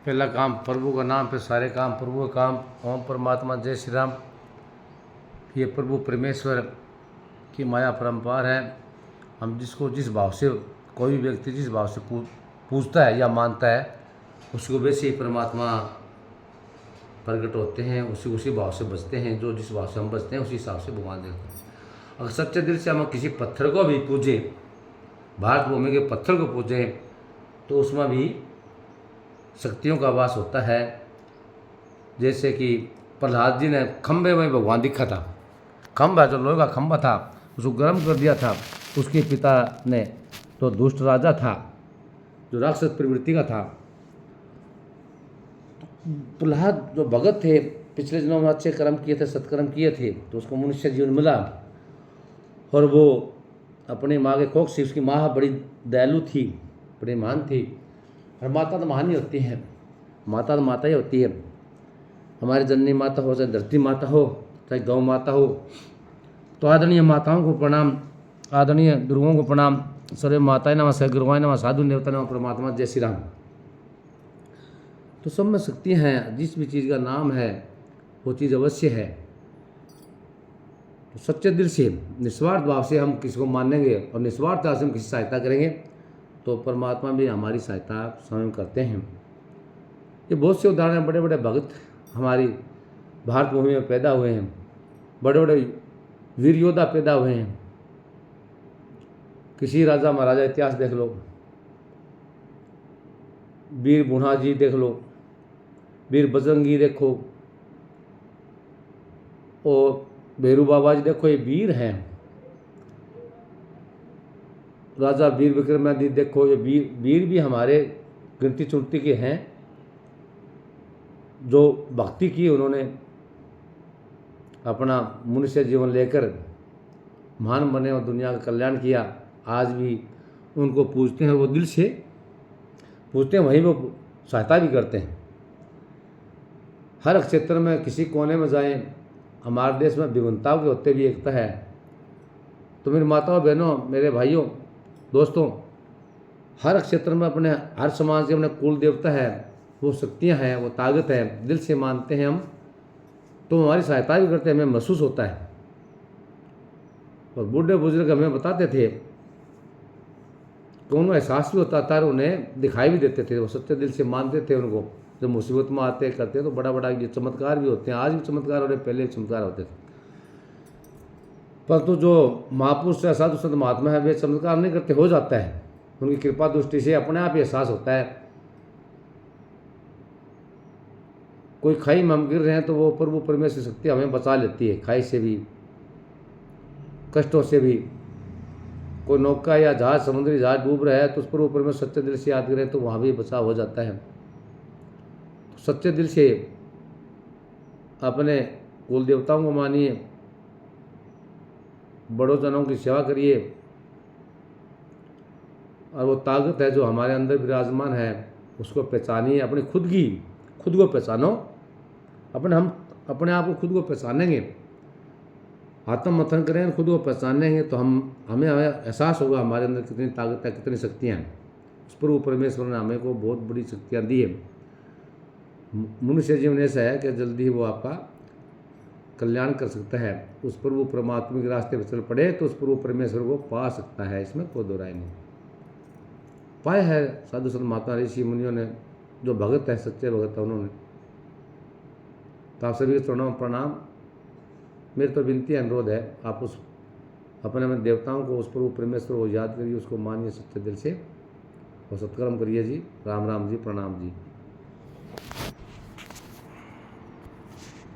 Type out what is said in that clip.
पहला काम प्रभु का नाम, फिर सारे काम प्रभु का काम। ओम परमात्मा, जय श्री राम। ये प्रभु परमेश्वर की माया परम्पार है। हम जिसको जिस भाव से, कोई भी व्यक्ति जिस भाव से पूजता है या मानता है, उसको वैसे ही परमात्मा प्रकट होते हैं, उसी भाव से बचते हैं। जो जिस भाव से हम बचते हैं उसी हिसाब से भगवान देखते हैं। अगर सच्चे दिल से हम किसी पत्थर को भी पूजें, भारत भूमि के पत्थर को पूजें, तो उसमें भी शक्तियों का वास होता है। जैसे कि प्रहलाद जी ने खंबे में भगवान दिखा था। खंबा जो लोहे का खंबा था उसको गर्म कर दिया था। उसके पिता ने तो दुष्ट राजा था, जो राक्षस प्रवृत्ति का था। प्रहलाद जो भगत थे, पिछले दिनों में अच्छे कर्म किए थे, सत्कर्म किए थे, तो उसको मनुष्य जीवन मिला। और वो अपनी माँ के कोख से, उसकी माँ बड़ी दयालु थी, बड़ी महान थी। और माता तो महान ही होती है, माता तो माता ही होती है। हमारी जननी माता हो, चाहे धरती माता हो, चाहे गौ माता हो। तो आदरणीय माताओं को प्रणाम, आदरणीय गुरुओं को प्रणाम। सर्वे माताएं नमः, सह गुरुवाय नमः, साधु देवता नमः, परमात्मा जय श्री राम। तो सब में शक्तियाँ हैं। जिस भी चीज़ का नाम है वो चीज़ अवश्य है। तो सच्चे दिल से, निस्वार्थ भाव से हम किसी को मानेंगे और निस्वार्थ भाव से हम किसी सहायता करेंगे, तो परमात्मा भी हमारी सहायता स्वयं करते हैं। ये बहुत से उदाहरण, बड़े बड़े भक्त हमारी भारत भूमि में पैदा हुए हैं, बड़े बड़े वीर योद्धा पैदा हुए हैं। किसी राजा महाराजा इतिहास देख लो, वीर बुढ़ा जी देख लो, वीर बजरंगी देखो, और भैरू बाबा जी देखो, ये वीर हैं। राजा वीर विक्रमादित्य देखो, ये वीर भी हमारे गिनती चुनती के हैं, जो भक्ति की उन्होंने, अपना मनुष्य जीवन लेकर महान बने और दुनिया का कल्याण किया। आज भी उनको पूजते हैं, वो दिल से पूजते हैं, वहीं वो सहायता भी करते हैं। हर क्षेत्र में किसी कोने में जाएं, हमारे देश में विभिन्नताओं के होते भी एकता है। तो मेरी माताओं, बहनों, मेरे भाइयों, दोस्तों, हर क्षेत्र में अपने, हर समाज के अपने कुल देवता है, वो शक्तियाँ हैं, वो ताकत है। दिल से मानते हैं हम, तो हमारी सहायता भी करते हैं, हमें महसूस होता है। और बूढ़े बुजुर्ग हमें बताते थे तो उन्हें एहसास भी होता था और उन्हें दिखाई भी देते थे। वो सच्चे दिल से मानते थे उनको। जब मुसीबत में आते करते तो बड़ा बड़ा ये चमत्कार भी होते हैं। आज भी चमत्कार हो रहे, पहले भी चमत्कार होते थे। परंतु जो महापुरुष या साधु संत महात्मा है, वे चमत्कार नहीं करते, हो जाता है। उनकी कृपा दृष्टि से अपने आप ही एहसास होता है। कोई खाई में हम गिर रहे हैं तो वो प्रभु परमेश्वर शक्ति हमें बचा लेती है, खाई से भी, कष्टों से भी। कोई नौका या जहाज, समुद्री जहाज डूब रहा है तो उस पर ऊपर में सच्चे दिल से याद करें तो वहाँ भी बचाव हो जाता है। तो सच्चे दिल से अपने कुल देवताओं को मानिए, बड़ों जनों की सेवा करिए, और वो ताकत है जो हमारे अंदर विराजमान है उसको पहचानिए। अपनी खुद को पहचानो। हम अपने आप को खुद को पहचानेंगे, आत्ममथन करें, खुद को पहचानेंगे, तो हमें एहसास होगा हमारे अंदर कितनी ताकत है, कितनी शक्तियाँ हैं। उस पर परमेश्वर ने हमें को बहुत बड़ी शक्तियाँ दी है। मनुष्य जीवन ऐसा है कि जल्दी ही वो आपका कल्याण कर सकता है। उस पर वो परमात्मा के रास्ते पर चल पड़े तो उस पर वो परमेश्वर को पा सकता है, इसमें कोई दो राय नहीं। पाया है साधु संत महात्मा ऋषि मुनियों ने, जो भगत है, सच्चे भगत है, उन्होंने। तो आप सभी के चरणों में प्रणाम। मेरी तो विनती, अनुरोध है, आप उस अपने देवताओं को, उस पर वो परमेश्वर को याद करिए, उसको मानिए सच्चे दिल से और सत्कर्म करिए जी। राम राम जी, प्रणाम जी।